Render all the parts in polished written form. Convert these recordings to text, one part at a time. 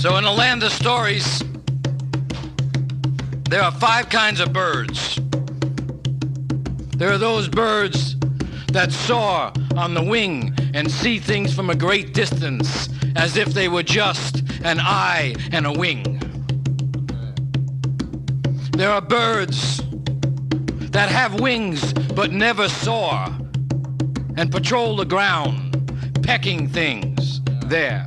So in the land of stories, there are 5 kinds of birds. There are those birds that soar on the wing and see things from a great distance as if they were just an eye and a wing. There are birds that have wings but never soar and patrol the ground, pecking things there.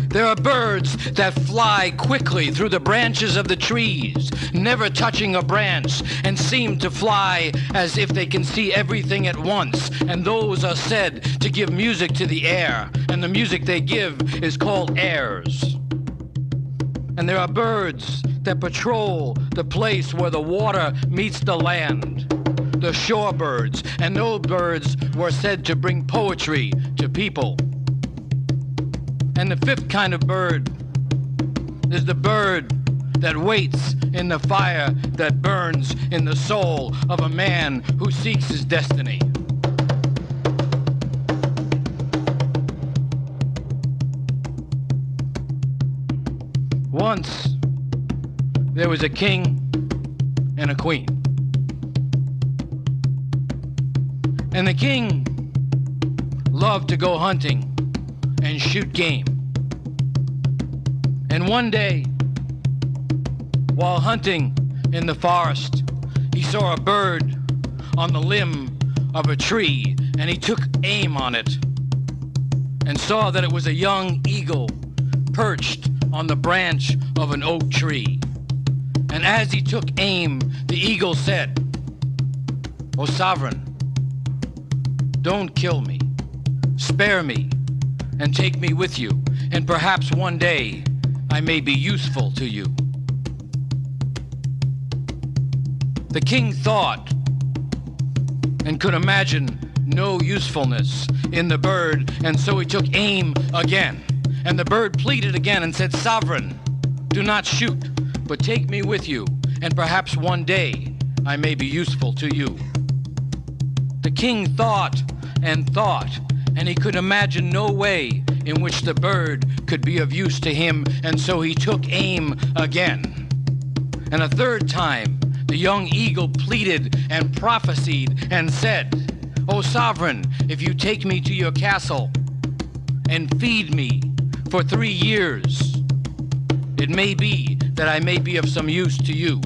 There are birds that fly quickly through the branches of the trees, never touching a branch, and seem to fly as if they can see everything at once. And those are said to give music to the air, and the music they give is called airs. And there are birds that patrol the place where the water meets the land, the shorebirds, and those birds were said to bring poetry to people. And the 5th kind of bird is the bird that waits in the fire that burns in the soul of a man who seeks his destiny. Once, there was a king and a queen. And the king loved to go hunting and shoot game. And one day, while hunting in the forest, he saw a bird on the limb of a tree, and he took aim on it and saw that it was a young eagle perched on the branch of an oak tree. And as he took aim, the eagle said, "O sovereign, don't kill me. Spare me and take me with you, and perhaps one day I may be useful to you." The king thought and could imagine no usefulness in the bird, and so he took aim again. And the bird pleaded again and said, "Sovereign, do not shoot, but take me with you, and perhaps one day I may be useful to you." The king thought, and he could imagine no way in which the bird could be of use to him, and so he took aim again. And a 3rd time, the young eagle pleaded and prophesied and said, "O sovereign, if you take me to your castle and feed me for 3 years, it may be that I may be of some use to you."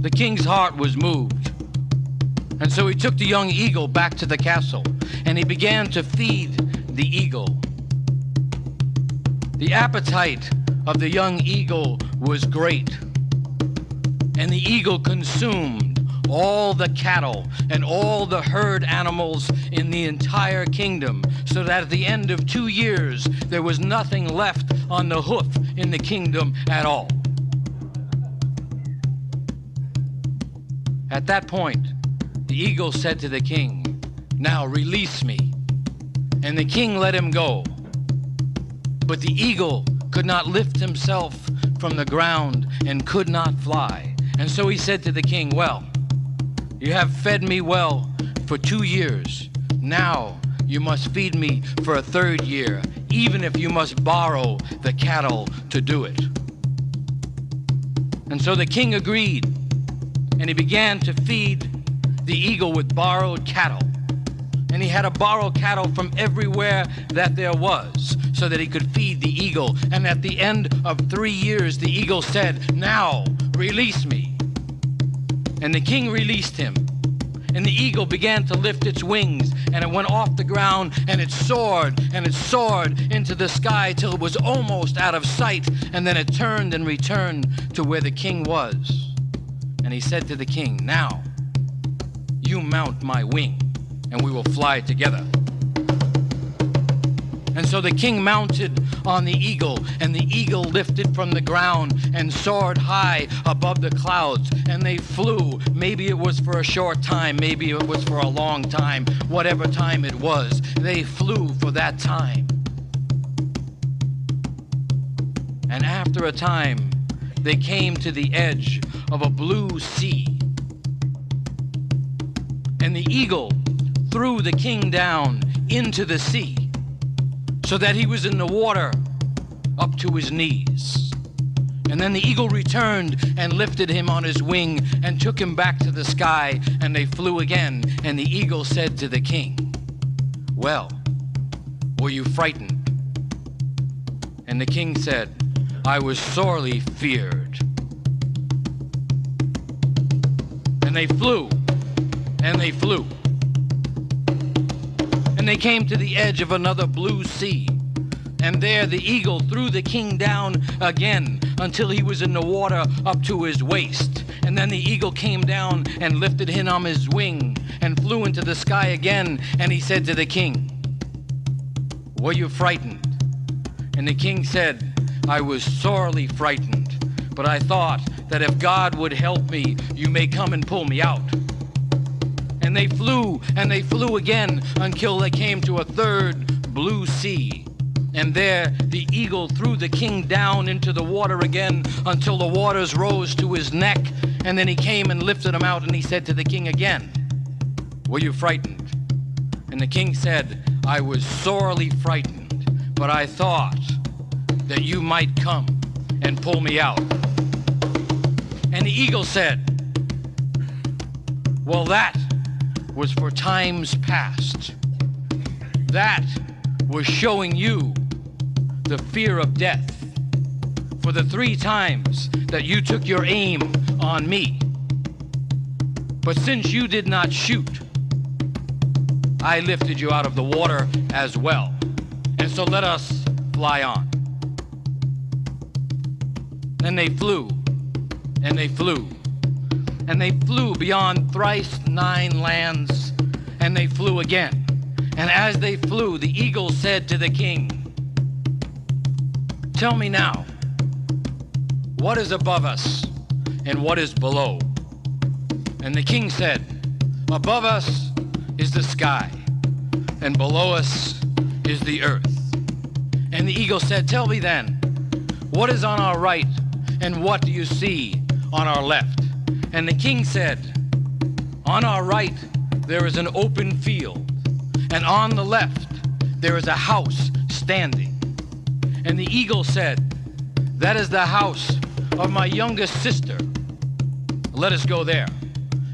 The king's heart was moved, and so he took the young eagle back to the castle, and he began to feed the eagle. The appetite of the young eagle was great, and the eagle consumed all the cattle and all the herd animals in the entire kingdom, so that at the end of 2 years, there was nothing left on the hoof in the kingdom at all. At that point, the eagle said to the king, "Now release me." And the king let him go. But the eagle could not lift himself from the ground and could not fly. And so he said to the king, "Well, you have fed me well for 2 years. Now you must feed me for a 3rd year, even if you must borrow the cattle to do it." And so the king agreed, and he began to feed the eagle with borrowed cattle. And he had to borrow cattle from everywhere that there was so that he could feed the eagle. And at the end of 3 years, the eagle said, "Now release me." And the king released him. And the eagle began to lift its wings, and it went off the ground, and it soared into the sky till it was almost out of sight. And then it turned and returned to where the king was. And he said to the king, "Now you mount my wing, and we will fly together." And so the king mounted on the eagle, and the eagle lifted from the ground and soared high above the clouds, and they flew. Maybe it was for a short time, maybe it was for a long time, whatever time it was, they flew for that time. And after a time, they came to the edge of a blue sea. And the eagle threw the king down into the sea, so that he was in the water up to his knees. And then the eagle returned and lifted him on his wing and took him back to the sky, and they flew again. And the eagle said to the king, "Well, were you frightened?" And the king said, "I was sorely feared." And they flew, and they flew. And they came to the edge of another blue sea. And there the eagle threw the king down again until he was in the water up to his waist. And then the eagle came down and lifted him on his wing and flew into the sky again. And he said to the king, "Were you frightened?" And the king said, "I was sorely frightened, but I thought that if God would help me, you may come and pull me out." And they flew again until they came to a third blue sea. And there the eagle threw the king down into the water again until the waters rose to his neck. And then he came and lifted him out, and he said to the king again, "Were you frightened?" And the king said, "I was sorely frightened, but I thought that you might come and pull me out." And the eagle said, "Well, that was for times past. That was showing you the fear of death for the 3 times that you took your aim on me. But since you did not shoot, I lifted you out of the water as well. And so let us fly on." And they flew, and they flew, and they flew beyond thrice 9 lands, and they flew again. And as they flew, the eagle said to the king, "Tell me now, what is above us and what is below?" And the king said, "Above us is the sky, and below us is the earth." And the eagle said, "Tell me then, what is on our right and what do you see on our left?" And the king said, "On our right there is an open field, and on the left there is a house standing." And the eagle said, "That is the house of my youngest sister. Let us go there."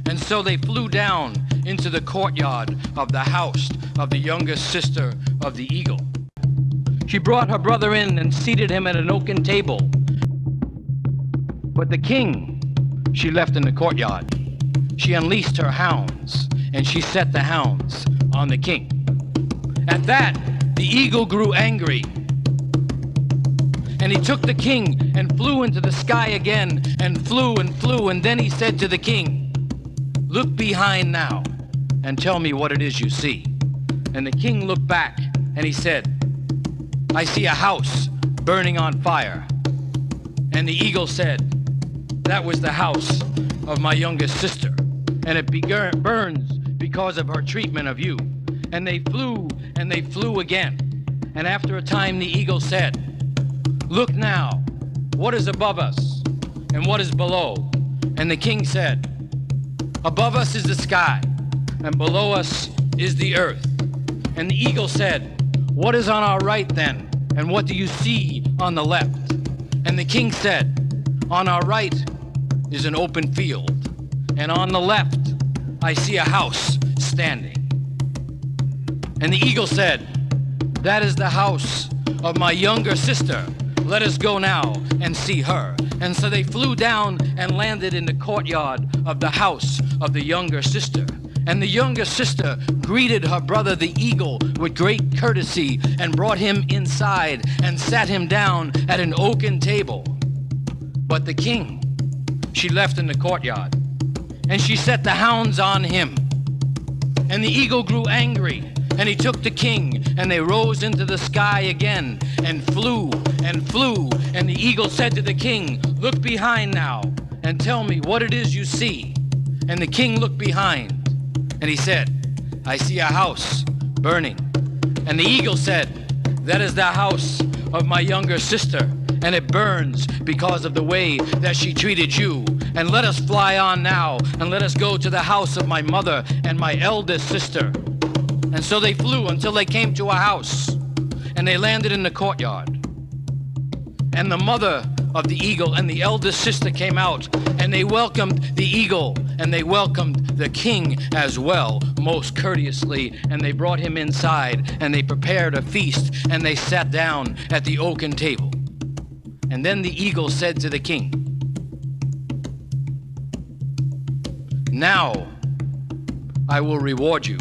And so they flew down into the courtyard of the house of the youngest sister of the eagle. She brought her brother in and seated him at an oaken table. But the king she left in the courtyard. She unleashed her hounds, and she set the hounds on the king. At that, the eagle grew angry, and he took the king and flew into the sky again, and flew, and then he said to the king, "Look behind now, and tell me what it is you see." And the king looked back, and he said, "I see a house burning on fire." And the eagle said, "That was the house of my youngest sister, and it burns because of her treatment of you." And they flew again. And after a time the eagle said, "Look now, what is above us and what is below?" And the king said, "Above us is the sky, and below us is the earth." And the eagle said, "What is on our right then, and what do you see on the left?" And the king said, "On our right is an open field, and on the left I see a house standing." And the eagle said, "That is the house of my younger sister. Let us go now and see her." And so they flew down and landed in the courtyard of the house of the younger sister. And the younger sister greeted her brother the eagle with great courtesy and brought him inside and sat him down at an oaken table. But the king she left in the courtyard, and she set the hounds on him. And the eagle grew angry, and he took the king, and they rose into the sky again, and flew, and the eagle said to the king, "Look behind now, and tell me what it is you see." And the king looked behind, and he said, "I see a house burning." And the eagle said, "That is the house of my younger sister, and it burns because of the way that she treated you. And let us fly on now, and let us go to the house of my mother and my eldest sister." And so they flew until they came to a house, and they landed in the courtyard. And the mother of the eagle and the eldest sister came out, and they welcomed the eagle, and they welcomed the king as well, most courteously, and they brought him inside, and they prepared a feast, and they sat down at the oaken table. And then the eagle said to the king, "Now I will reward you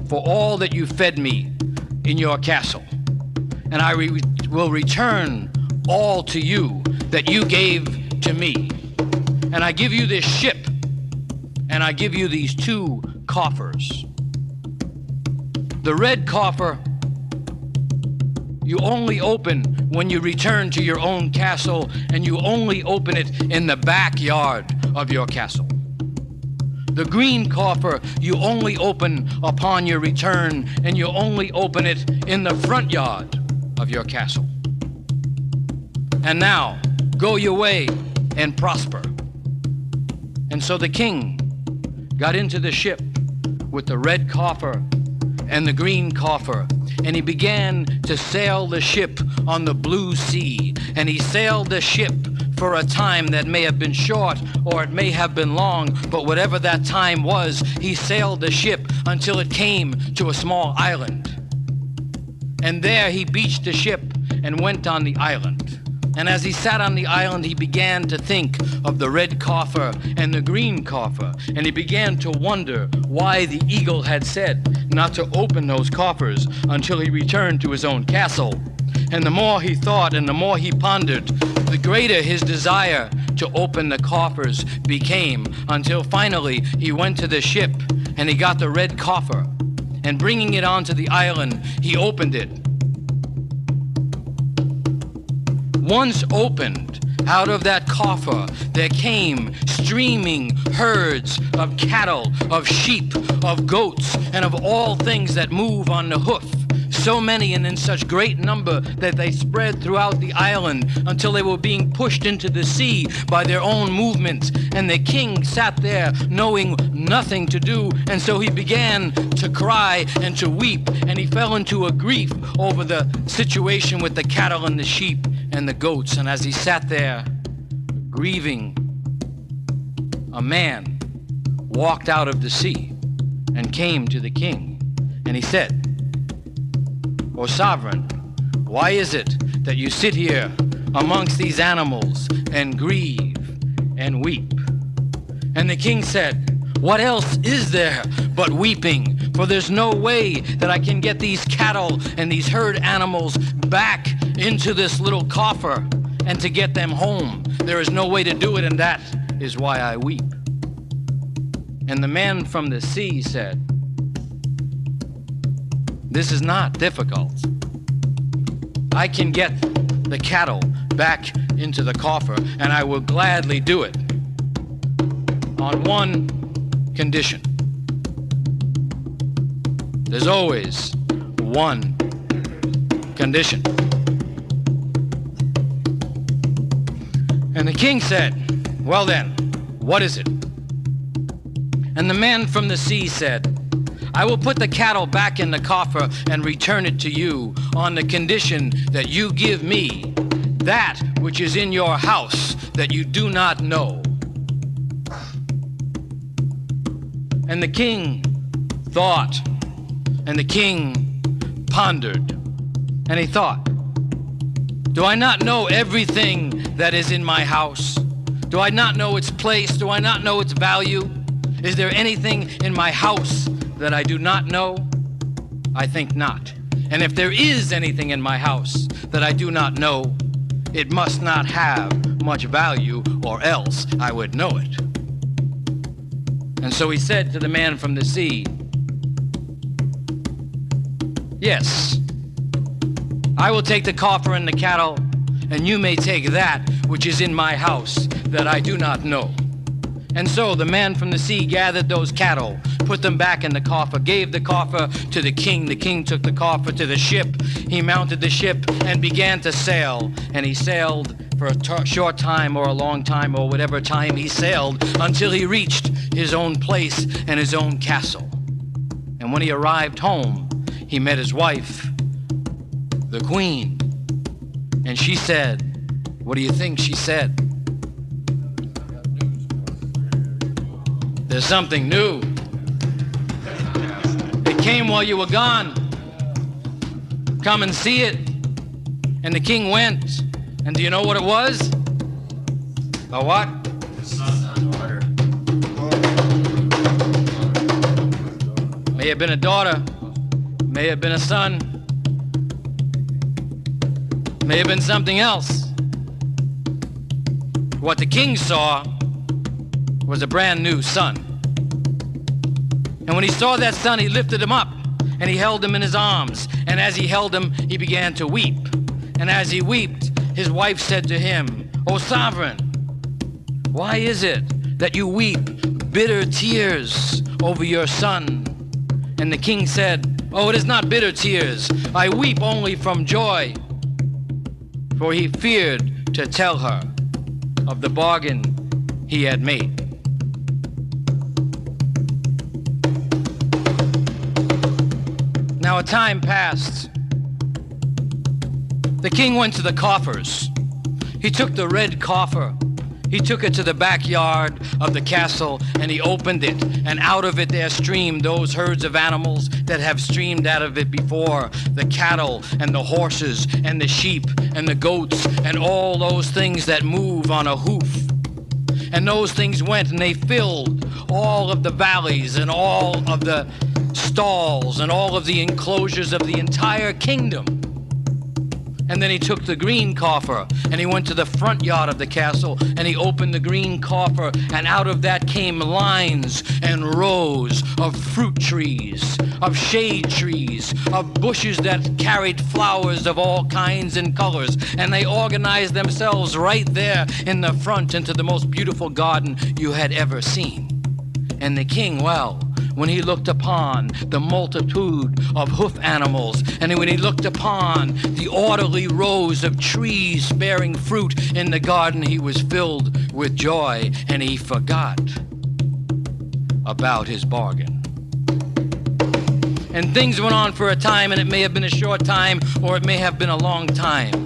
for all that you fed me in your castle, and I will return all to you that you gave to me. And I give you this ship, and I give you these 2 coffers. The red coffer you only open when you return to your own castle, and you only open it in the backyard of your castle. The green coffer you only open upon your return, and you only open it in the front yard of your castle. And now, go your way and prosper." And so the king got into the ship with the red coffer and the green coffer, and he began to sail the ship on the blue sea. And he sailed the ship for a time that may have been short or it may have been long, but whatever that time was, he sailed the ship until it came to a small island. And there he beached the ship and went on the island. And as he sat on the island, he began to think of the red coffer and the green coffer, and he began to wonder why the eagle had said not to open those coffers until he returned to his own castle. And the more he thought and the more he pondered, the greater his desire to open the coffers became, until finally he went to the ship and he got the red coffer, and bringing it onto the island, he opened it. Once opened, out of that coffer there came streaming herds of cattle, of sheep, of goats, and of all things that move on the hoof. So many and in such great number that they spread throughout the island until they were being pushed into the sea by their own movements. And the king sat there knowing nothing to do, and so he began to cry and to weep, and he fell into a grief over the situation with the cattle and the sheep and the goats. And as he sat there grieving, a man walked out of the sea and came to the king, and he said, "O sovereign, why is it that you sit here amongst these animals and grieve and weep?" And the king said, "What else is there but weeping? For there's no way that I can get these cattle and these herd animals back into this little coffer and to get them home. There is no way to do it, and that is why I weep." And the man from the sea said, "This is not difficult. I can get the cattle back into the coffer, and I will gladly do it on one condition. There's always one condition." And the king said, "Well then, what is it?" And the man from the sea said, "I will put the cattle back in the coffer and return it to you on the condition that you give me that which is in your house that you do not know." And the king thought, and the king pondered, and he thought, "Do I not know everything that is in my house? Do I not know its place? Do I not know its value? Is there anything in my house that I do not know? I think not. And if there is anything in my house that I do not know, it must not have much value, or else I would know it." And so he said to the man from the sea, "Yes, I will take the coffer and the cattle, and you may take that which is in my house that I do not know." And so the man from the sea gathered those cattle, put them back in the coffer, gave the coffer to the king. The king took the coffer to the ship. He mounted the ship and began to sail. And he sailed for a short time or a long time or whatever time he sailed until he reached his own place and his own castle. And when he arrived home, he met his wife, the queen. And she said, what do you think she said? There's something new. It came while you were gone. Come and see it. And the king went. And do you know what it was? A what? May have been a daughter. May have been a son. May have been something else. What the king saw was a brand new son. And when he saw that son, he lifted him up and he held him in his arms. And as he held him, he began to weep. And as he wept, his wife said to him, "O sovereign, why is it that you weep bitter tears over your son?" And the king said, "Oh, it is not bitter tears. I weep only from joy." For he feared to tell her of the bargain he had made. Now a time passed. The king went to the coffers. He took the red coffer. He took it to the backyard of the castle and he opened it, and out of it there streamed those herds of animals that have streamed out of it before, the cattle and the horses and the sheep and the goats and all those things that move on a hoof. And those things went and they filled all of the valleys and all of the stalls and all of the enclosures of the entire kingdom. And then he took the green coffer and he went to the front yard of the castle and he opened the green coffer, and out of that came lines and rows of fruit trees, of shade trees, of bushes that carried flowers of all kinds and colors, and they organized themselves right there in the front into the most beautiful garden you had ever seen. And the king, well, when he looked upon the multitude of hoof animals, and when he looked upon the orderly rows of trees bearing fruit in the garden, he was filled with joy, and he forgot about his bargain. And things went on for a time, and it may have been a short time, or it may have been a long time.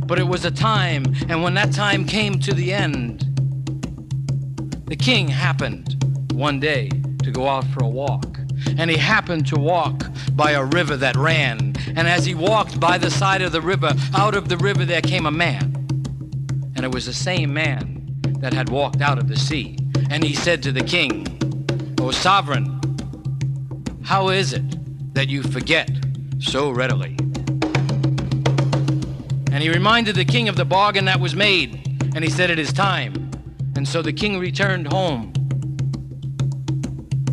But it was a time, and when that time came to the end, the king happened one day to go out for a walk, and he happened to walk by a river that ran, and as he walked by the side of the river, out of the river there came a man, and it was the same man that had walked out of the sea. And he said to the king, "O sovereign, how is it that you forget so readily?" And he reminded the king of the bargain that was made, and he said, "It is time." And so the king returned home.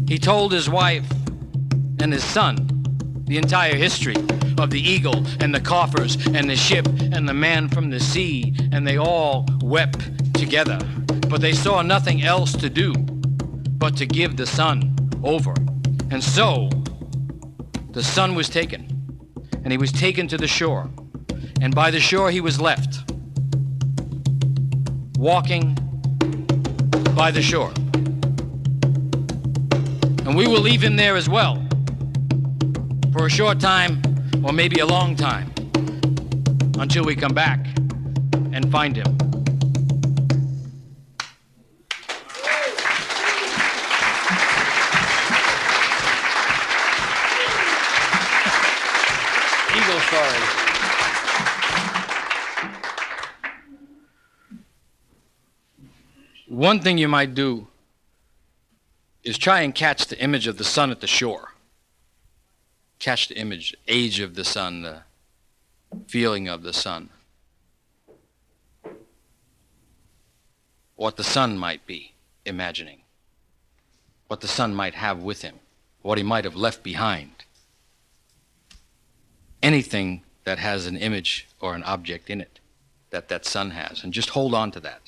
He told his wife and his son the entire history of the eagle and the coffers and the ship and the man from the sea, and they all wept together. But they saw nothing else to do but to give the son over. And so the son was taken, and he was taken to the shore, and by the shore he was left, walking by the shore. And we will leave him there as well, for a short time, or maybe a long time, until we come back and find him. Eagle story. One thing you might do is try and catch the image of the sun at the shore. Catch the image, age of the sun, the feeling of the sun. What the sun might be imagining. What the sun might have with him. What he might have left behind. Anything that has an image or an object in it that that sun has. And just hold on to that.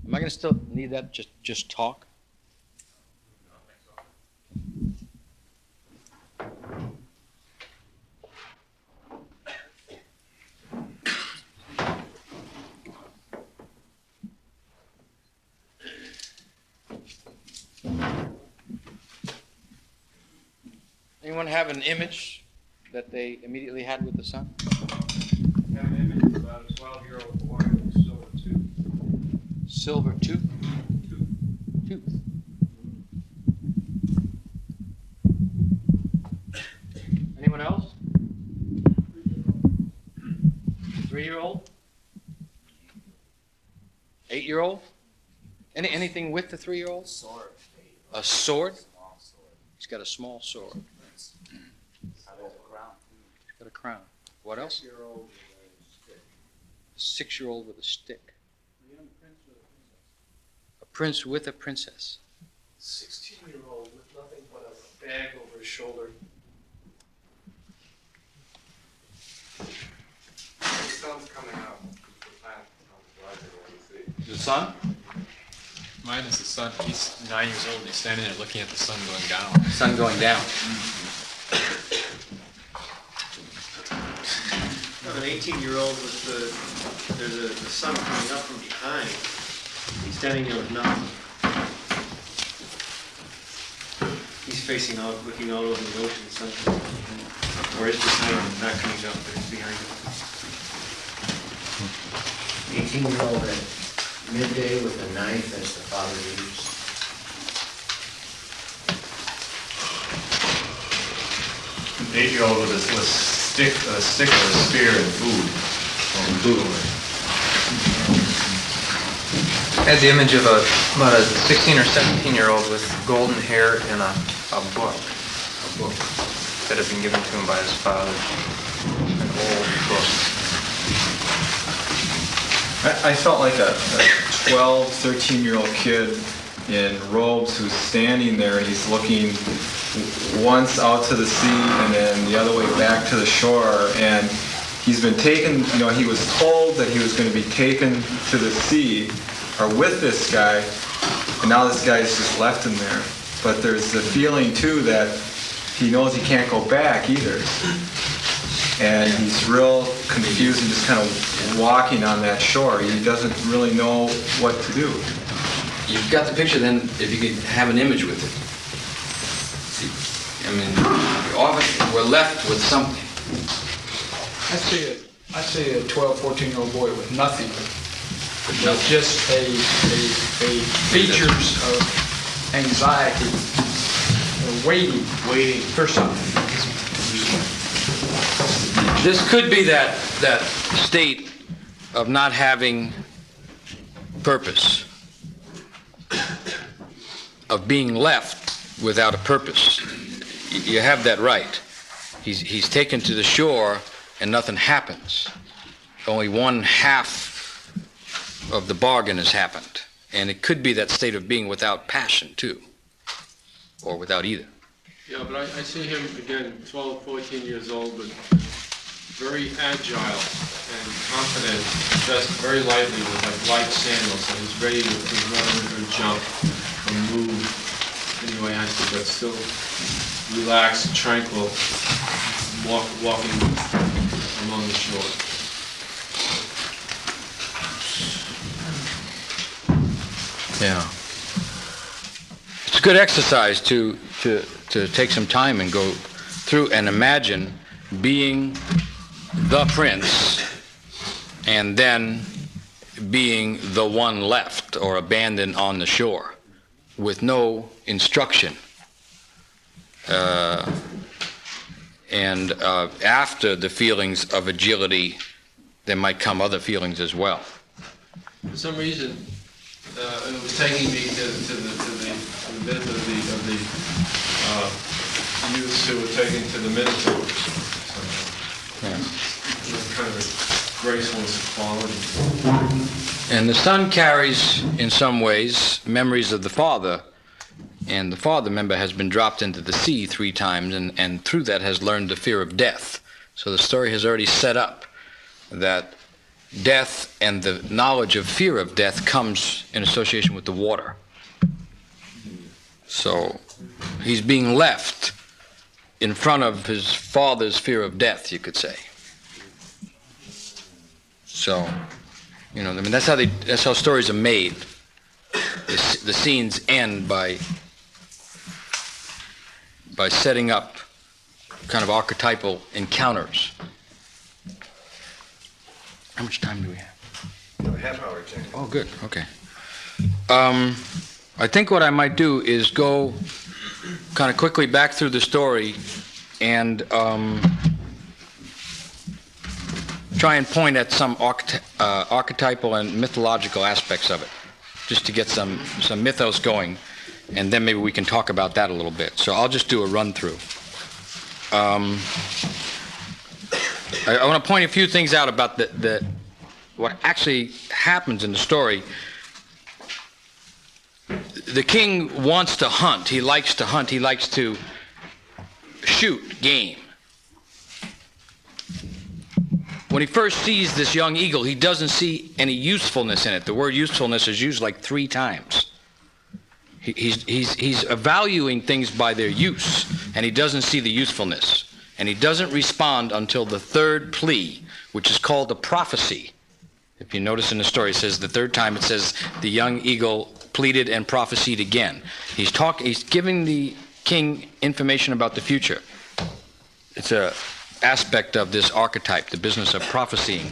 Am I going to still need that? Just talk? Anyone have an image that they immediately had with the sun? I have an image about a 12-year-old boy with a silver tooth. Silver tooth? Tooth. Anyone else? 3-year-old? 8-year-old? Anything with the 3-year-old? Sword. A sword? Small sword. He's got a small sword. He's got a crown. He's got a crown. What else? 6-year-old with a stick. A 6-year-old with a stick. A young prince with a princess. A prince with a princess. 16-year-old with nothing but a bag over his shoulder. The sun's coming up. The planet is rising, what do you see? The sun? Mine is the sun. He's 9 years old. He's standing there looking at the sun going down. Sun going down. I have an 18-year-old with the sun coming up from behind. He's standing there with nothing. He's facing out, looking out over the ocean, something. Or is behind him, not coming up, but it's behind him. 18-year-old at midday with a knife as the father leaves. An 8-year-old with a stick or a spear and food. I had the image of about a 16 or 17-year-old with golden hair and a book that had been given to him by his father, an old book. I felt like a 12, 13-year-old kid in robes who's standing there and he's looking once out to the sea and then the other way back to the shore, and he's been taken, he was told that he was going to be taken to the sea or with this guy, and now this guy's just left him there. But there's the feeling too that he knows he can't go back either. And he's real confused and just kind of walking on that shore. He doesn't really know what to do. You've got the picture then, if you could have an image with it. I mean, often we're left with something. I see a 12, 14-year-old boy with nothing, with just a features of anxiety, waiting for something. This could be that state of not having purpose, of being left without a purpose. You have that right. He's taken to the shore and nothing happens. Only one half of the bargain has happened. And it could be that state of being without passion too, or without either. Yeah, but I see him again, 12, 14 years old, but very agile and confident, dressed very lightly with like light sandals, and he's ready to run or jump or move any way he has to, but still relaxed, tranquil, walking along the shore. Yeah. It's a good exercise to take some time and go through and imagine being the prince and then being the one left or abandoned on the shore with no instruction. And after the feelings of agility, there might come other feelings as well. For some reason, it was taking me to the myth of the youths who were taken to the Minotaur. Yeah. Kind of a gracefulness of quality. And the son carries, in some ways, memories of the father. And the father, remember, has been dropped into the sea 3 times, and through that has learned the fear of death. So the story has already set up that death and the knowledge of fear of death comes in association with the water. So he's being left in front of his father's fear of death, you could say. So, that's how stories are made. The scenes end by setting up kind of archetypal encounters. How much time do we have? A half hour, Jack. Oh, good, okay. I think what I might do is go kind of quickly back through the story and try and point at some archetypal and mythological aspects of it, just to get some mythos going, and then maybe we can talk about that a little bit. So I'll just do a run-through. I want to point a few things out about what actually happens in the story. The king wants to hunt. He likes to hunt. He likes to shoot game. When he first sees this young eagle, he doesn't see any usefulness in it. The word usefulness is used like 3 times. He's evaluating things by their use, and he doesn't see the usefulness. And he doesn't respond until the 3rd plea, which is called a prophecy. If you notice in the story, it says the 3rd time, it says the young eagle pleaded and prophesied again. He's giving the king information about the future. It's a aspect of this archetype, the business of prophesying.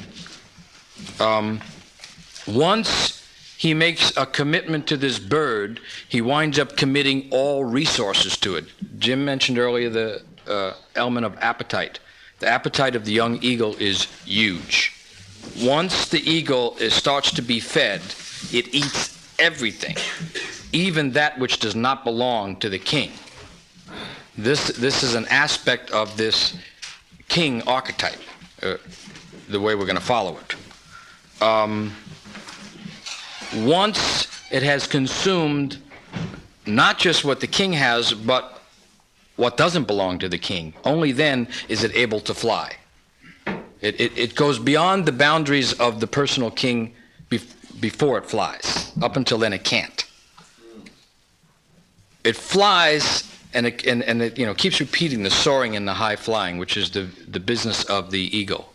Once he makes a commitment to this bird, he winds up committing all resources to it. Jim mentioned earlier the element of appetite. The appetite of the young eagle is huge. Once the eagle starts to be fed, it eats everything, even that which does not belong to the king. This is an aspect of this king archetype, the way we're going to follow it. Once it has consumed not just what the king has, but what doesn't belong to the king, only then is it able to fly. It goes beyond the boundaries of the personal king before it flies. Up until then, it can't. It flies, and it keeps repeating the soaring and the high flying, which is the business of the eagle.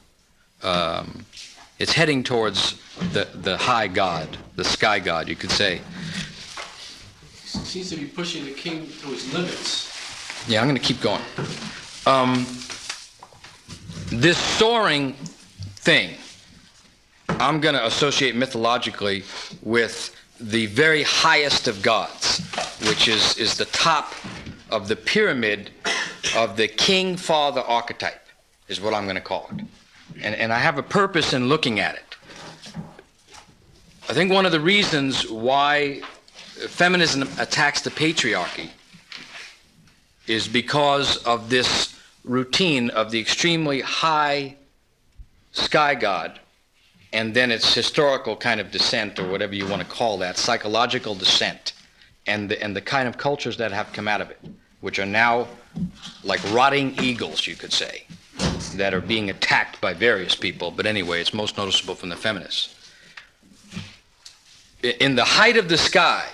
It's heading towards the high god, the sky god, you could say. Seems to be pushing the king to his limits. Yeah, I'm going to keep going. This soaring thing, I'm going to associate mythologically with the very highest of gods, which is the top of the pyramid of the king-father archetype, is what I'm going to call it. And I have a purpose in looking at it. I think one of the reasons why feminism attacks the patriarchy is because of this routine of the extremely high sky god, and then its historical kind of descent, or whatever you want to call that, psychological descent, and the kind of cultures that have come out of it, which are now like rotting eagles, you could say, that are being attacked by various people. But anyway, it's most noticeable from the feminists. In the height of the sky,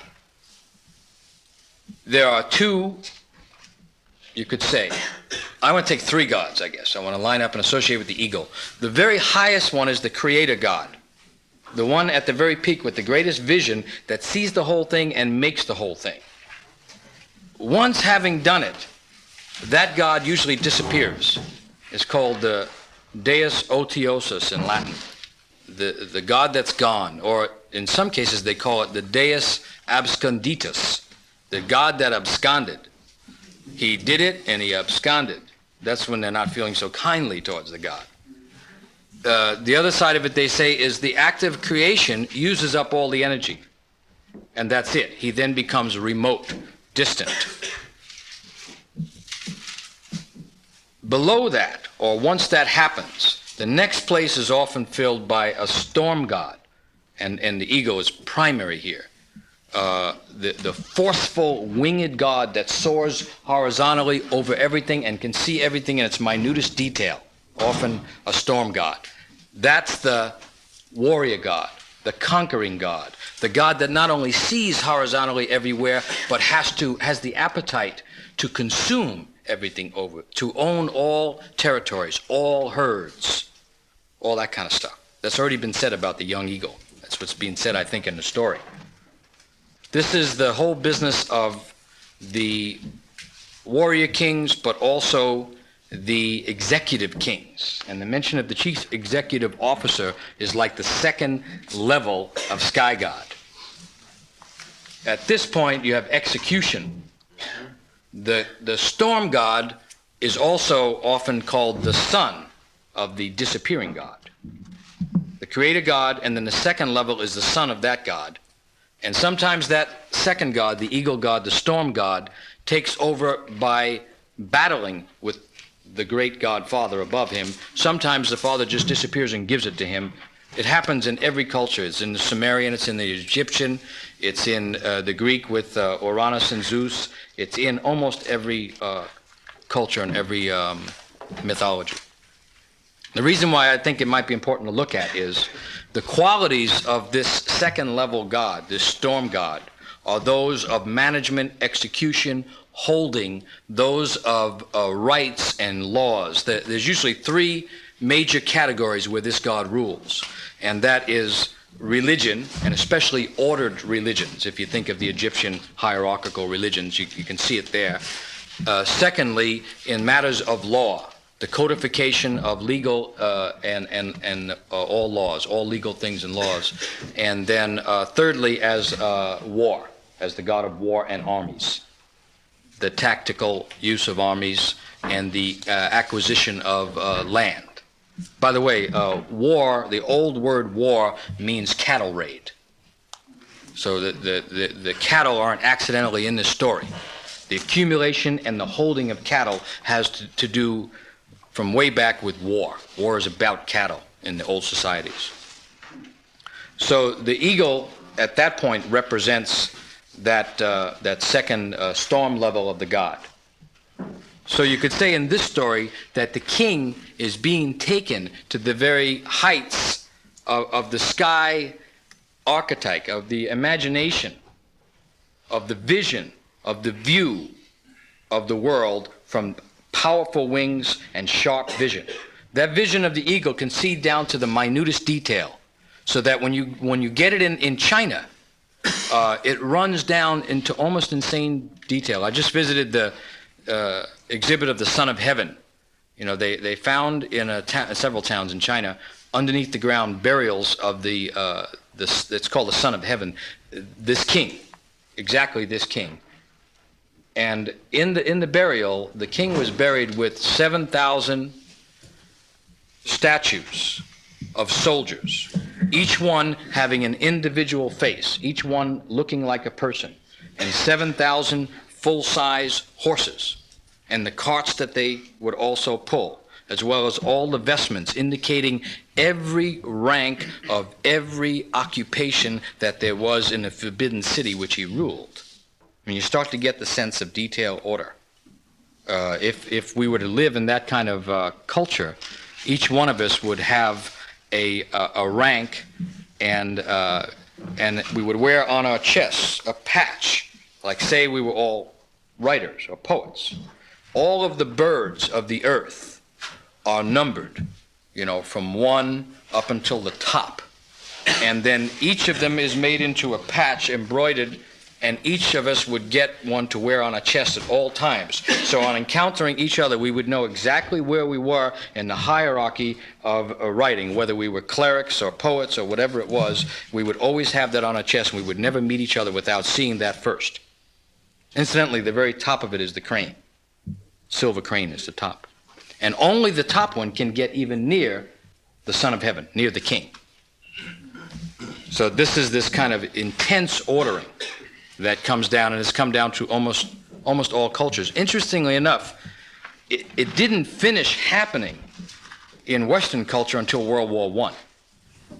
there are 2, you could say, I want to take 3 gods, I guess. I want to line up and associate with the eagle. The very highest one is the creator god, the one at the very peak with the greatest vision that sees the whole thing and makes the whole thing. Once having done it, that god usually disappears. It's called the Deus Otiosus in Latin, the god that's gone, or in some cases they call it the Deus Absconditus, the god that absconded. He did it and he absconded. That's when they're not feeling so kindly towards the god. The other side of it, they say, is the act of creation uses up all the energy, and that's it. He then becomes remote, distant. Below that, or once that happens, the next place is often filled by a storm god, and the ego is primary here. The forceful winged god that soars horizontally over everything and can see everything in its minutest detail, often a storm god. That's the warrior god, the conquering god, the god that not only sees horizontally everywhere, but has the appetite to consume everything over, to own all territories, all herds, all that kind of stuff. That's already been said about the young eagle. That's what's being said, I think, in the story. This is the whole business of the warrior kings, but also the executive kings. And the mention of the chief executive officer is like the second level of sky god. At this point, you have execution. The storm god is also often called the son of the disappearing god. The creator god, and then the second level is the son of that god. And sometimes that second god, the eagle god, the storm god, takes over by battling with the great god father above him. Sometimes the father just disappears and gives it to him. It happens in every culture. It's in the Sumerian, it's in the Egyptian, it's in the Greek with Uranus and Zeus. It's in almost every culture and every mythology. The reason why I think it might be important to look at is the qualities of this second level god, this storm god, are those of management, execution, holding, those of rights and laws. There's usually three major categories where this god rules, and that is religion, and especially ordered religions. If you think of the Egyptian hierarchical religions, you can see it there. Secondly, in matters of law, the codification of legal and all laws, all legal things and laws. And then thirdly, as war, as the god of war and armies, the tactical use of armies and the acquisition of land. By the way, war, the old word war means cattle raid. So the cattle aren't accidentally in this story. The accumulation and the holding of cattle has to do from way back with war. War is about cattle in the old societies. So the eagle at that point represents that second storm level of the god. So you could say in this story that the king is being taken to the very heights of the sky archetype, of the imagination, of the vision, of the view of the world from powerful wings and sharp vision. That vision of the eagle can see down to the minutest detail, so that when you get it in China, it runs down into almost insane detail. I just visited the exhibit of the Son of Heaven. You know, they found in several towns in China, underneath the ground, burials of it's called the Son of Heaven, this king, exactly this king. And in the burial, the king was buried with 7,000 statues of soldiers, each one having an individual face, each one looking like a person, and 7,000 full-size horses, and the carts that they would also pull, as well as all the vestments indicating every rank of every occupation that there was in the Forbidden City which he ruled. I mean, you start to get the sense of detail order. If we were to live in that kind of culture, each one of us would have a rank, and we would wear on our chests a patch, like say we were all writers or poets. All of the birds of the earth are numbered, you know, from 1 up until the top. And then each of them is made into a patch embroidered, and each of us would get one to wear on our chest at all times. So on encountering each other, we would know exactly where we were in the hierarchy of writing, whether we were clerics or poets or whatever it was. We would always have that on our chest, and we would never meet each other without seeing that first. Incidentally, the very top of it is the crane. Silver crane is the top. And only the top one can get even near the Son of Heaven, near the king. So this is this kind of intense ordering that comes down, and has come down to almost all cultures. Interestingly enough, it didn't finish happening in Western culture until World War I.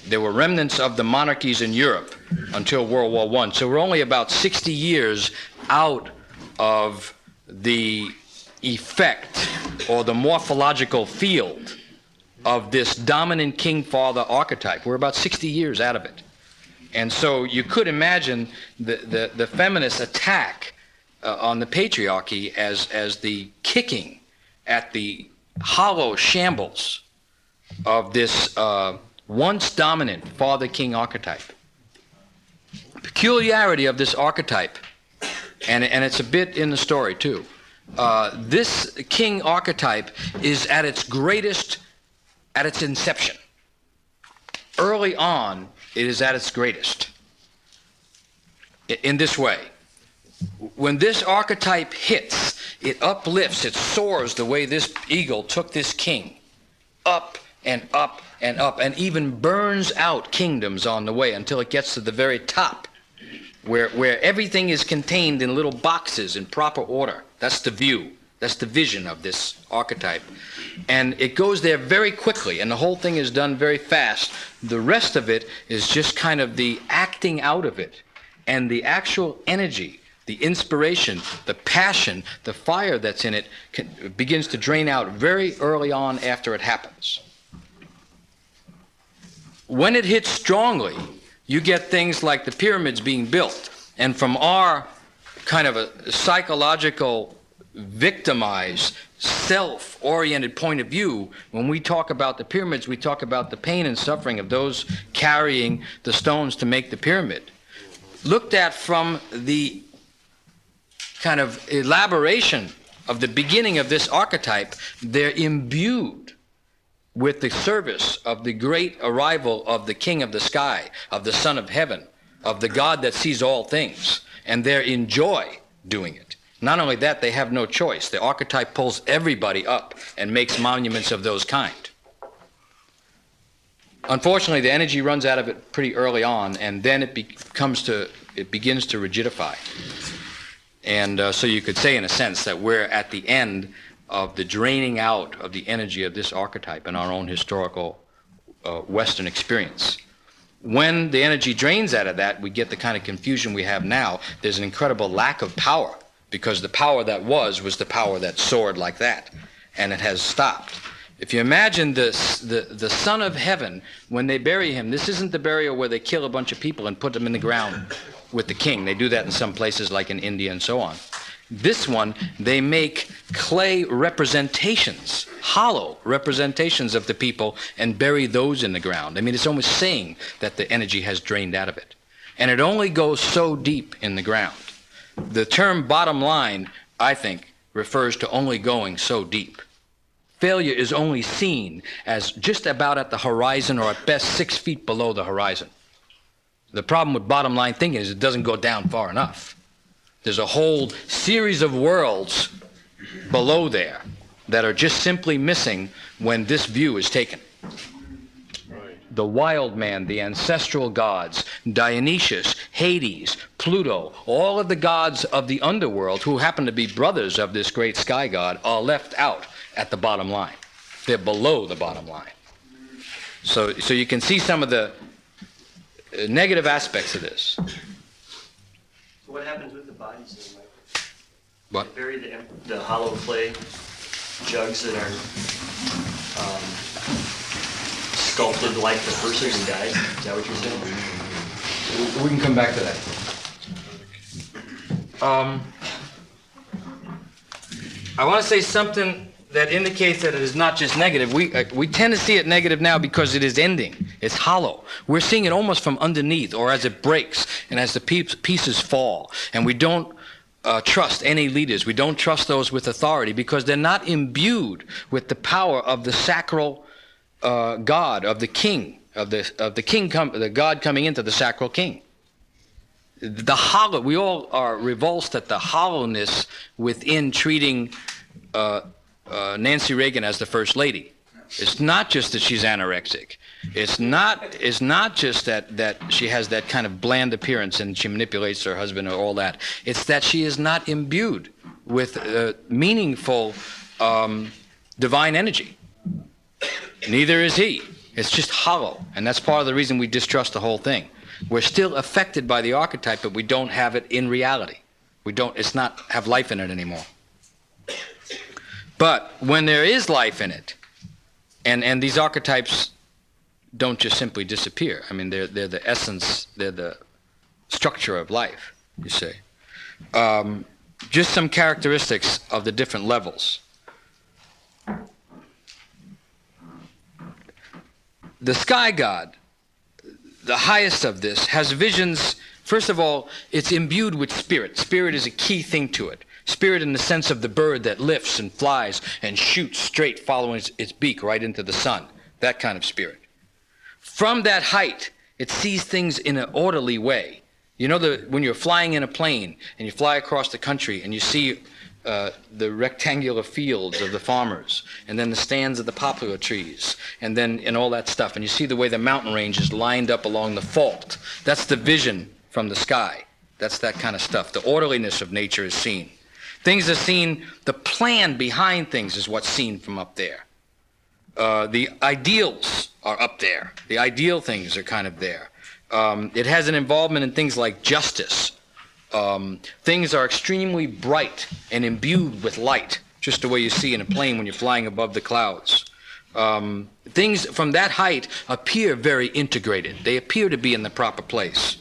There were remnants of the monarchies in Europe until World War I. So we're only about 60 years out of the effect or the morphological field of this dominant king-father archetype. We're about 60 years out of it. And so you could imagine the feminist attack on the patriarchy as the kicking at the hollow shambles of this once dominant father-king archetype. Peculiarity of this archetype, and it's a bit in the story too, This king archetype is at its greatest at its inception. Early on, it is at its greatest. In this way, when this archetype hits, it uplifts, it soars the way this eagle took this king, up and up and up, and even burns out kingdoms on the way until it gets to the very top, where everything is contained in little boxes in proper order. That's the view. That's the vision of this archetype. And it goes there very quickly, and the whole thing is done very fast. The rest of it is just kind of the acting out of it, and the actual energy, the inspiration, the passion, the fire that's in it begins to drain out very early on after it happens. When it hits strongly, you get things like the pyramids being built. And from our kind of a psychological, victimized, self-oriented point of view, when we talk about the pyramids, we talk about the pain and suffering of those carrying the stones to make the pyramid. Looked at from the kind of elaboration of the beginning of this archetype, they're imbued with the service of the great arrival of the King of the sky, of the Son of heaven, of the God that sees all things, and they're in joy doing it. Not only that, they have no choice. The archetype pulls everybody up and makes monuments of those kind. Unfortunately, the energy runs out of it pretty early on, and then it begins to rigidify. And so you could say, in a sense, that we're at the end of the draining out of the energy of this archetype in our own historical Western experience. When the energy drains out of that, we get the kind of confusion we have now. There's an incredible lack of power, because the power that was the power that soared like that, and it has stopped. If you imagine the Son of Heaven, when they bury him, this isn't the burial where they kill a bunch of people and put them in the ground with the king. They do that in some places like in India and so on. This one, they make clay representations, hollow representations of the people, and bury those in the ground. I mean, it's almost saying that the energy has drained out of it. And it only goes so deep in the ground. The term bottom line, I think, refers to only going so deep. Failure is only seen as just about at the horizon, or at best 6 feet below the horizon. The problem with bottom line thinking is it doesn't go down far enough. There's a whole series of worlds below there that are just simply missing when this view is taken. The wild man, the ancestral gods, Dionysius, Hades, Pluto, all of the gods of the underworld, who happen to be brothers of this great sky god, are left out at the bottom line. They're below the bottom line. So you can see some of the negative aspects of this. So what happens with the bodies then, Michael? What? They bury the hollow clay jugs that are sculpted like the person who died. Is that what you're saying? We can come back to that. I want to say something that indicates that it is not just negative. We tend to see it negative now because it is ending. It's hollow. We're seeing it almost from underneath, or as it breaks and as the pieces fall. And we don't trust any leaders. We don't trust those with authority because they're not imbued with the power of the sacral God, of the king, the God coming into the sacral king. The hollow. We all are revulsed at the hollowness within treating Nancy Reagan as the First Lady. It's not just that she's anorexic. It's not just that she has that kind of bland appearance and she manipulates her husband or all that. It's that she is not imbued with meaningful divine energy. Neither is he. It's just hollow, and that's part of the reason we distrust the whole thing. We're still affected by the archetype, but we don't have it in reality. It's not have life in it anymore. But when there is life in it, and these archetypes don't just simply disappear. I mean, they're the essence, they're the structure of life, you say. Just some characteristics of the different levels. The sky god, the highest of this, has visions. First of all, it's imbued with spirit. Spirit is a key thing to it. Spirit in the sense of the bird that lifts and flies and shoots straight, following its beak right into the sun. That kind of spirit. From that height, it sees things in an orderly way. You know, when you're flying in a plane and you fly across the country and you see the rectangular fields of the farmers, and then the stands of the poplar trees, and all that stuff, and you see the way the mountain range is lined up along the fault. That's the vision from the sky. That's that kind of stuff. The orderliness of nature is seen. Things are seen, the plan behind things is what's seen from up there. The ideals are up there. The ideal things are kind of there. It has an involvement in things like justice. Things are extremely bright and imbued with light, just the way you see in a plane when you're flying above the clouds. Things from that height appear very integrated. They appear to be in the proper place.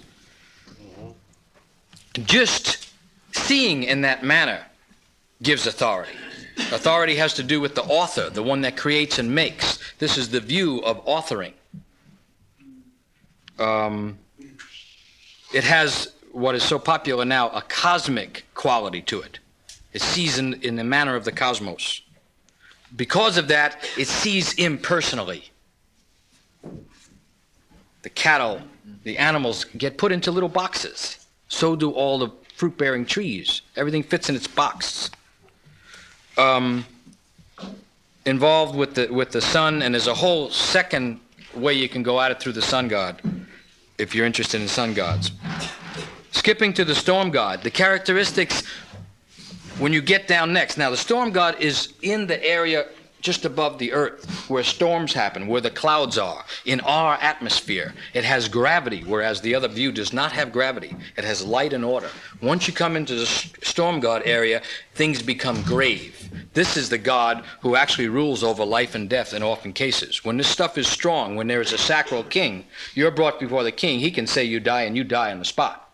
Just seeing in that manner gives authority. Authority has to do with the author, the one that creates and makes. This is the view of authoring. It has what is so popular now, a cosmic quality to it. It sees in the manner of the cosmos. Because of that, it sees impersonally. The cattle, the animals get put into little boxes. So do all the fruit-bearing trees. Everything fits in its box. Involved with the sun, and there's a whole second way you can go at it through the sun god, if you're interested in sun gods. Skipping to the storm god, the characteristics when you get down next. Now, the storm god is in the area just above the earth where storms happen, where the clouds are. In our atmosphere, it has gravity, whereas the other view does not have gravity. It has light and order. Once you come into the storm god area, things become grave. This is the god who actually rules over life and death in often cases. When this stuff is strong, when there is a sacral king, you're brought before the king, he can say you die, and you die on the spot.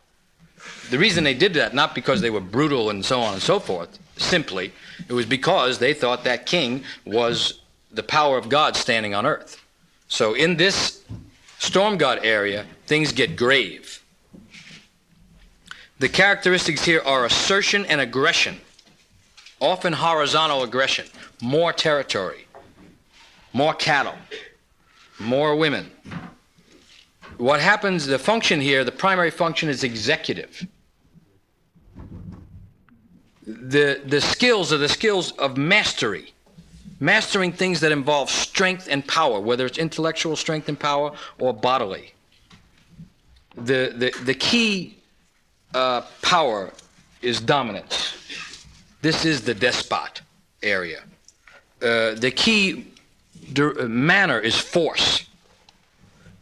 The reason they did that, not because they were brutal and so on and so forth, simply, it was because they thought that king was the power of God standing on earth. So in this storm god area, things get grave. The characteristics here are assertion and aggression, often horizontal aggression, more territory, more cattle, more women. What happens, the function here, the primary function is executive. The skills are the skills of mastery, mastering things that involve strength and power, whether it's intellectual strength and power or bodily. The key power is dominance. This is the despot area. The key manner is force.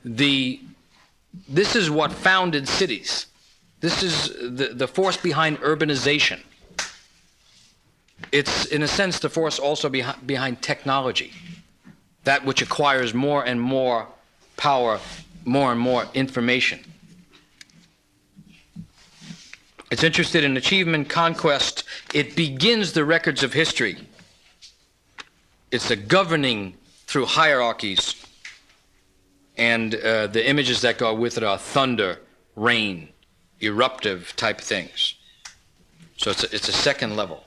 This is what founded cities. This is the force behind urbanization. It's, in a sense, the force also behind technology, that which acquires more and more power, more and more information. It's interested in achievement, conquest. It begins the records of history. It's the governing through hierarchies, and the images that go with it are thunder, rain, eruptive type things. So it's a second level.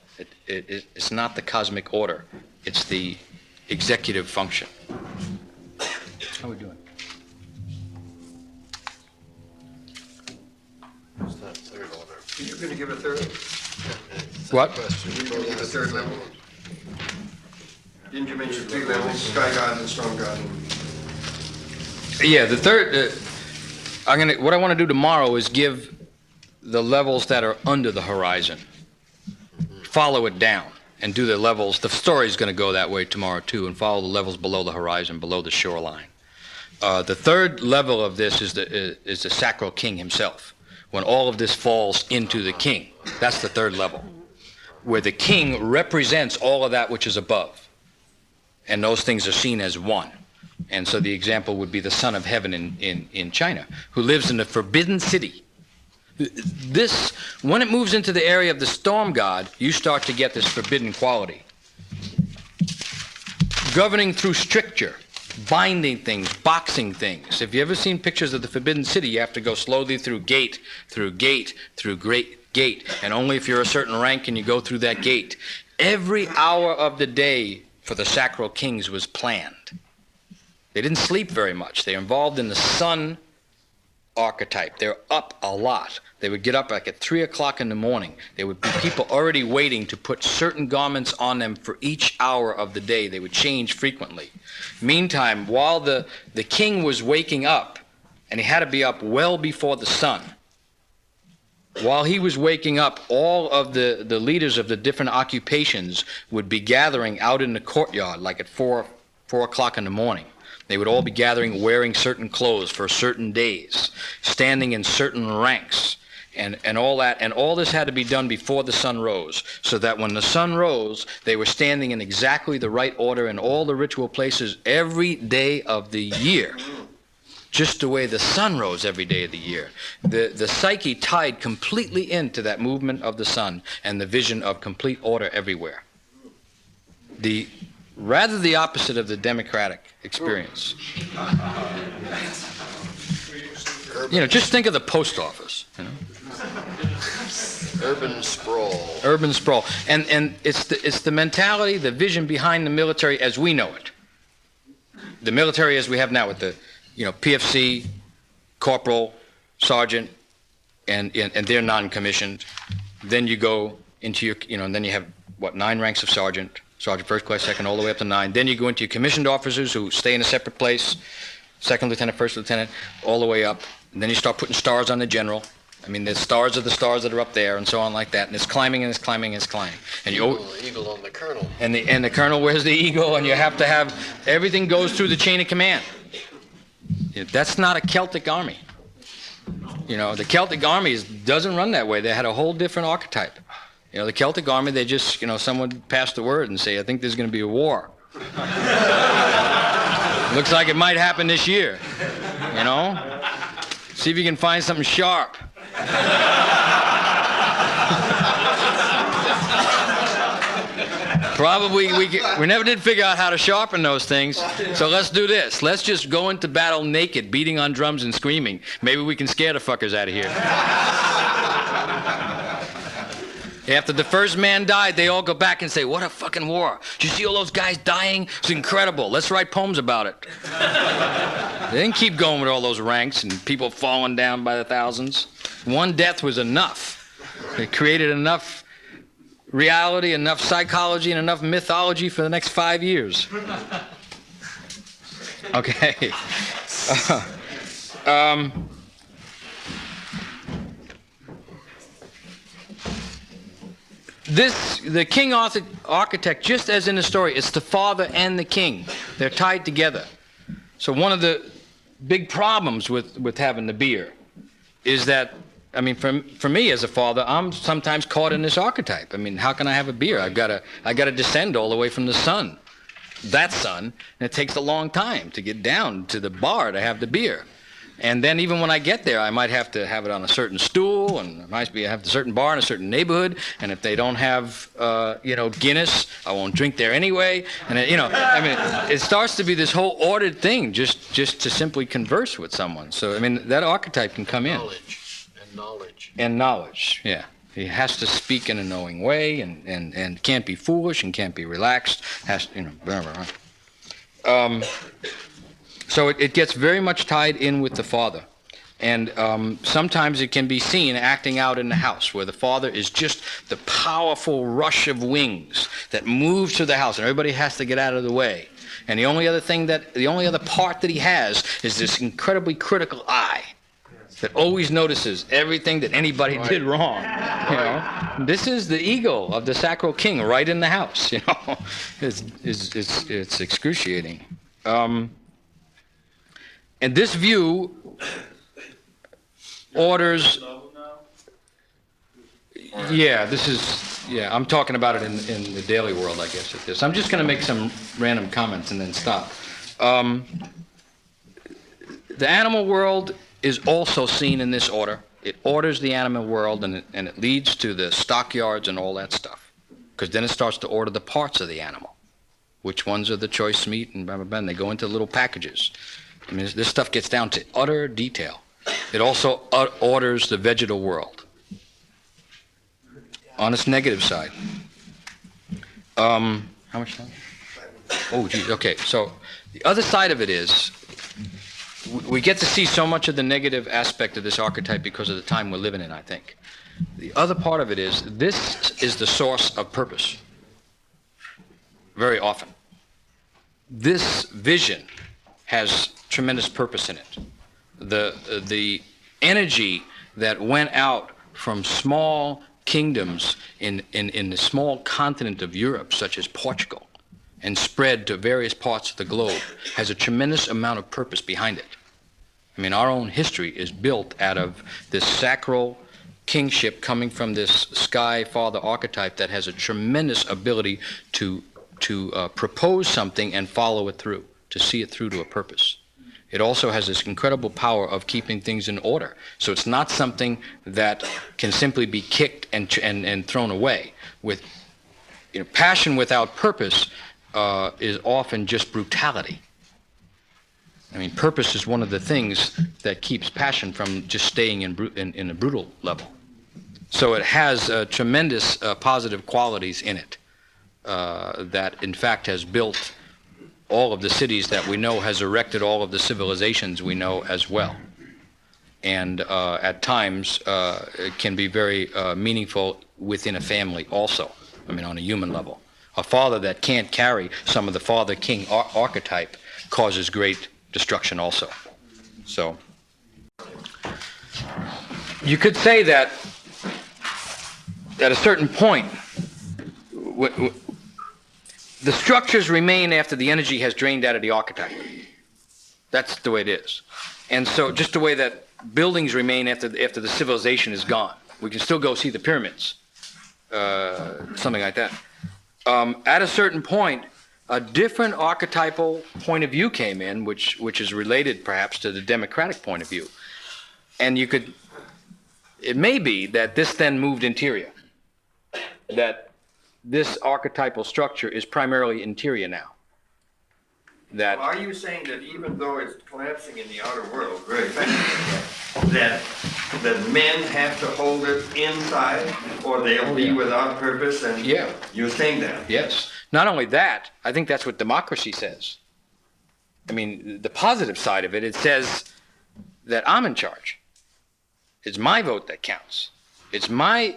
It's not the cosmic order. It's the executive function. How are we doing? You're going to give a third? What? You're going to give a third level? Didn't you mention 3 levels, sky god and storm god? Yeah, the third. What I want to do tomorrow is give the levels that are under the horizon. Follow it down and do the levels. The story's going to go that way tomorrow too, and follow the levels below the horizon, below the shoreline. The third level of this is the sacral king himself. When all of this falls into the king, that's the third level, where the king represents all of that which is above, and those things are seen as one. And so the example would be the son of heaven in China, who lives in the forbidden city. This, when it moves into the area of the storm god, you start to get this forbidden quality. Governing through stricture, binding things, boxing things. If you ever seen pictures of the forbidden city, you have to go slowly through gate, through gate, through gate, gate, and only if you're a certain rank can you go through that gate. Every hour of the day for the sacral kings was planned. They didn't sleep very much. They're involved in the sun archetype. They're up a lot. They would get up like at 3 o'clock in the morning. There would be people already waiting to put certain garments on them for each hour of the day. They would change frequently. Meantime, while the king was waking up, and he had to be up well before the sun, while he was waking up, all of the leaders of the different occupations would be gathering out in the courtyard like at 4 o'clock in the morning. They would all be gathering wearing certain clothes for certain days, standing in certain ranks, and all that. And all this had to be done before the sun rose, so that when the sun rose, they were standing in exactly the right order in all the ritual places every day of the year, just the way the sun rose every day of the year. The psyche tied completely into that movement of the sun and the vision of complete order everywhere. Rather the opposite of the democratic experience. Just think of the post office. Urban sprawl. Urban sprawl. And it's the mentality, the vision behind the military as we know it. The military as we have now with the PFC, corporal, sergeant, and they're non-commissioned. Then you go into your, and then you have, 9 ranks of sergeant first class, second, all the way up to 9. Then you go into your commissioned officers who stay in a separate place, second lieutenant, first lieutenant, all the way up. And then you start putting stars on the general. I mean, the stars are the stars that are up there, and so on like that. And it's climbing and it's climbing and it's climbing. And Eagle on the colonel. And the colonel wears the eagle, and you have to have, everything goes through the chain of command. That's not a Celtic army. The Celtic army doesn't run that way. They had a whole different archetype. The Celtic army, they just, someone passed the word and say, I think there's going to be a war. Looks like it might happen this year. See if you can find something sharp. Probably we never did figure out how to sharpen those things, so let's do this. Let's just go into battle naked, beating on drums and screaming. Maybe we can scare the fuckers out of here. After the first man died, they all go back and say, what a fucking war. Did you see all those guys dying? It's incredible. Let's write poems about it. They didn't keep going with all those ranks and people falling down by the thousands. One death was enough. It created enough reality, enough psychology, and enough mythology for the next 5 years. Okay. The king architect, just as in the story, it's the father and the king. They're tied together. So one of the big problems with having the beer is that, for me as a father, I'm sometimes caught in this archetype. How can I have a beer? I gotta descend all the way from the sun, that sun, and it takes a long time to get down to the bar to have the beer. And then even when I get there, I might have to have it on a certain stool, and it might be I have a certain bar in a certain neighborhood, and if they don't have, Guinness, I won't drink there anyway. And it starts to be this whole ordered thing just to simply converse with someone. So that archetype can come in. Knowledge, yeah. He has to speak in a knowing way, and can't be foolish and can't be relaxed. Blah, blah, blah. So it gets very much tied in with the father. And sometimes it can be seen acting out in the house, where the father is just the powerful rush of wings that moves through the house, and everybody has to get out of the way. And the only other part that he has is this incredibly critical eye that always notices everything that anybody did wrong. This is the ego of the sacral king right in the house. It's excruciating. And this view orders. I'm talking about it in the daily world, I guess, at this. I'm just going to make some random comments and then stop. The animal world is also seen in this order. It orders the animal world, and it leads to the stockyards and all that stuff. Because then it starts to order the parts of the animal. Which ones are the choice meat and blah, blah, blah, and they go into little packages. This stuff gets down to utter detail. It also orders the vegetal world. on its negative side. How much time? Oh, geez, okay, so the other side of it is, we get to see so much of the negative aspect of this archetype because of the time we're living in, I think. The other part of it is, this is the source of purpose, very often. This vision has tremendous purpose in it. The energy that went out from small kingdoms in the small continent of Europe, such as Portugal, and spread to various parts of the globe, has a tremendous amount of purpose behind it. I mean, our own history is built out of this sacral kingship coming from this sky father archetype that has a tremendous ability to propose something and follow it through, to see it through to a purpose. It also has this incredible power of keeping things in order. So it's not something that can simply be kicked and thrown away. With passion without purpose is often just brutality. I mean, purpose is one of the things that keeps passion from just staying in a brutal level. So it has tremendous positive qualities in it that, in fact, has built all of the cities that we know, has erected all of the civilizations we know as well. And at times, it can be very meaningful within a family also, I mean, on a human level. A father that can't carry some of the father-king archetype causes great destruction also. So, you could say that at a certain point, the structures remain after the energy has drained out of the archetype. That's the way it is. And so just the way that buildings remain after the civilization is gone. We can still go see the pyramids, something like that. At a certain point, a different archetypal point of view came in, which is related perhaps to the democratic point of view. And it may be that this then moved interior, that this archetypal structure is primarily interior now. That Are you saying that even though it's collapsing in the outer world very fast, that men have to hold it inside, or they'll be without purpose? And Yeah. You're saying that? Yes. Not only that, I think that's what democracy says. I mean, the positive side of it, it says that I'm in charge. It's my vote that counts. It's my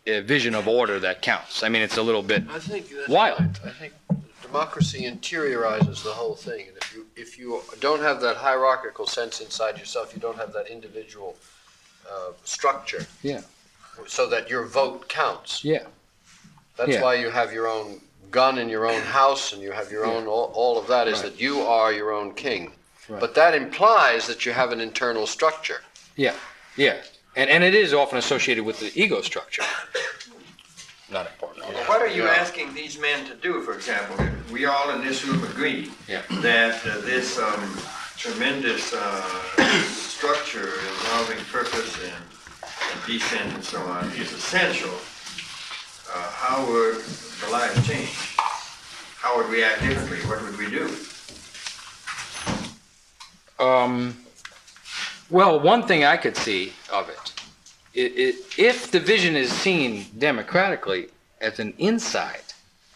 vision of order that counts. I mean, it's a little bit I think that's wild. right. I think democracy interiorizes the whole thing. And if you don't have that hierarchical sense inside yourself, you don't have that individual structure. Yeah. So that your vote counts. Yeah. That's Yeah. why you have your own gun in your own house, and you have your own, all of that is Right. that you are your own king. Right. But that implies that you have an internal structure. Yeah. Yeah. And it is often associated with the ego structure. Not important. Well, what are you asking these men to do, for example? We all in this room agree Yeah. that this tremendous structure involving purpose and descent and so on is essential. How would the lives change? How would we act differently? What would we do? Well, one thing I could see of it, if the vision is seen democratically as an inside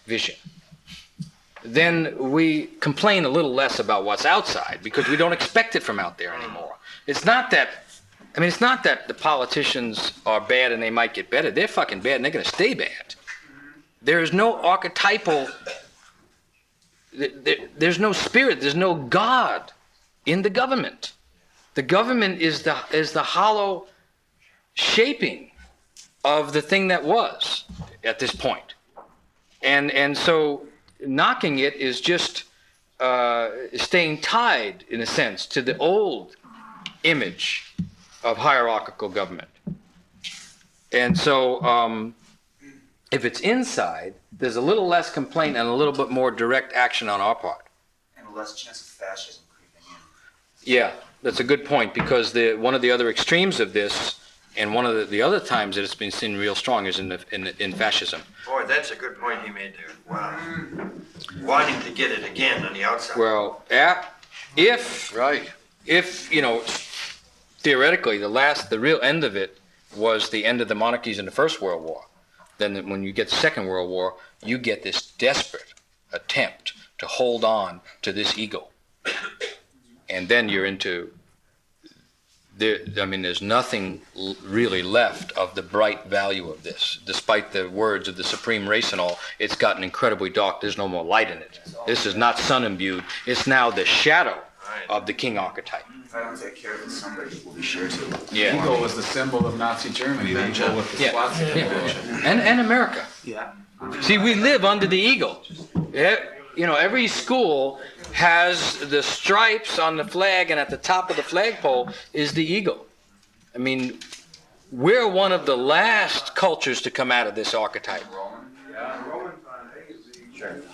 vision, then we complain a little less about what's outside because we don't expect it from out there anymore. It's not that the politicians are bad and they might get better. They're fucking bad and they're going to stay bad. There is no archetypal, there's no spirit, there's no God in the government. The government is the hollow shaping of the thing that was at this point. And so knocking it is just staying tied, in a sense, to the old image of hierarchical government. And so if it's inside, there's a little less complaint and a little bit more direct action on our part. And a less chance of fascism creeping in. Yeah, that's a good point, because one of the other extremes of this, and one of the other times that it's been seen real strong, is in fascism. Boy, that's a good point he made there. Wow. Wanting to get it again on the outside. Well, if theoretically the real end of it was the end of the monarchies in the First World War, then when you get the Second World War, you get this desperate attempt to hold on to this ego. And then you're into, there's nothing really left of the bright value of this. Despite the words of the supreme race and all, it's gotten incredibly dark. There's no more light in it. This is not sun imbued. It's now the shadow of the king archetype. If I don't take care of it, somebody will be sure to. Yeah. Eagle was the symbol of Nazi Germany, the eagle with the swastika. Yeah. And America. Yeah. See, we live under the eagle. Every school has the stripes on the flag, and at the top of the flagpole is the eagle. I mean, we're one of the last cultures to come out of this archetype.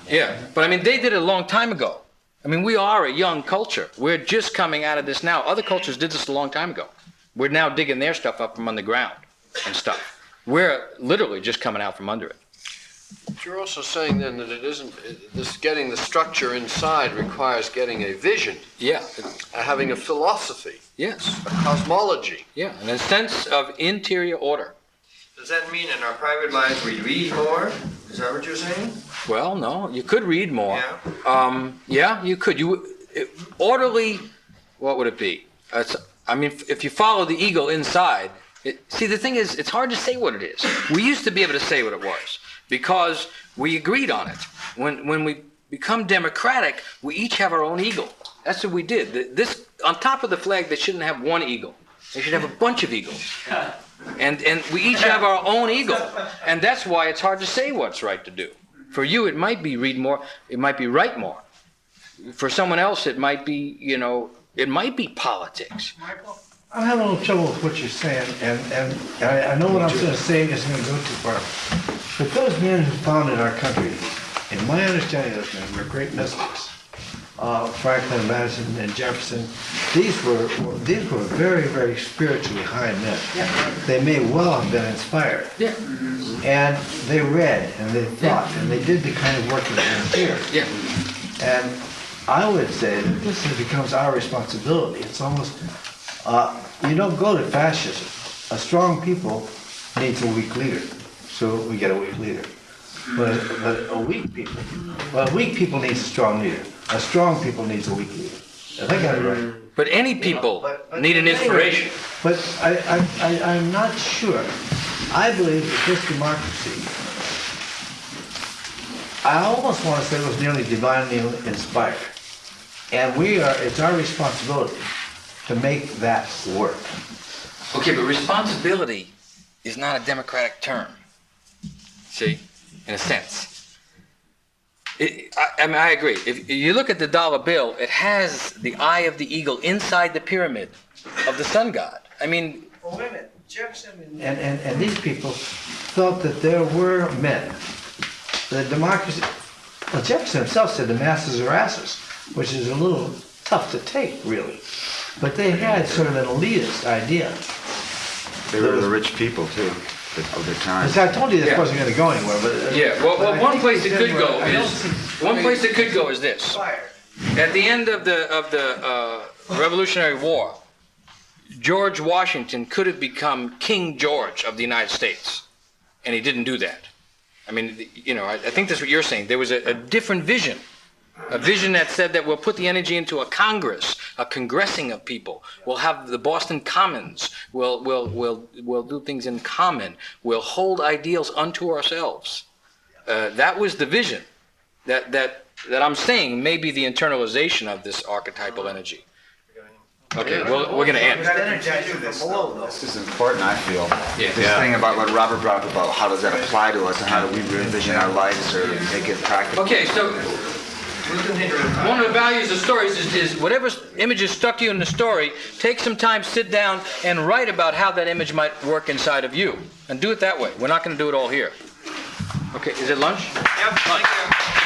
Yeah, but I mean, they did it a long time ago. I mean, we are a young culture. We're just coming out of this now. Other cultures did this a long time ago. We're now digging their stuff up from underground and stuff. We're literally just coming out from under it. But you're also saying then that it isn't, this getting the structure inside requires getting a vision. Yeah. Having a philosophy. Yes. A cosmology. Yeah, and a sense of interior order. Does that mean in our private lives we read more? Is that what you're saying? Well, no, you could read more. Yeah. Yeah, you could. Orderly, what would it be? If you follow the eagle inside, see, the thing is, it's hard to say what it is. We used to be able to say what it was because we agreed on it. When we become democratic, we each have our own eagle. That's what we did. This on top of the flag, they shouldn't have one eagle. They should have a bunch of eagles. And we each have our own eagle. And that's why it's hard to say what's right to do. For you, it might be read more. It might be write more. For someone else, it might be, it might be politics. I'm having a little trouble with what you're saying, and I know what I'm going to say isn't going to go too far. But those men who founded our country, in my understanding of those men, were great mystics. Franklin, Madison, and Jefferson. These were very, very spiritually high men. Yeah. They may well have been inspired. Yeah. And they read, and they thought, and they did the kind of work that they here. Yeah. And I would say that this becomes our responsibility. It's almost, you don't go to fascism. A strong people needs a weak leader, so we get a weak leader. But a weak people needs a strong leader. A strong people needs a weak leader. I think I'm right. But any people need an inspiration. But I'm not sure. I believe that this democracy, I almost want to say it was nearly divinely inspired. And it's our responsibility to make that work. Okay, but responsibility is not a democratic term. See, in a sense. I agree. If you look at the dollar bill, it has the eye of the eagle inside the pyramid of the sun god. I mean... Well, wait a minute. Jefferson and these people felt that there were men. The democracy... Well, Jefferson himself said the masses are asses, which is a little tough to take, really. But they had sort of an elitist idea. They were the rich people, too, of their time. I told you this wasn't going to go anywhere, but... Well, one place it could go is this. At the end of the Revolutionary War, George Washington could have become King George of the United States, and he didn't do that. I mean, I think that's what you're saying. There was a different vision. A vision that said that we'll put the energy into a Congress, a congressing of people. We'll have the Boston Commons. We'll do things in common. We'll hold ideals unto ourselves. That was the vision that I'm saying may be the internalization of this archetypal energy. Okay, well, we're going to end. This is important, I feel. This thing about what Robert brought up about how does that apply to us and how do we envision our lives or make it practical. Okay, so one of the values of stories is whatever image is stuck to you in the story, take some time, sit down, and write about how that image might work inside of you. And do it that way. We're not going to do it all here. Okay, is it lunch? Yep, thank you.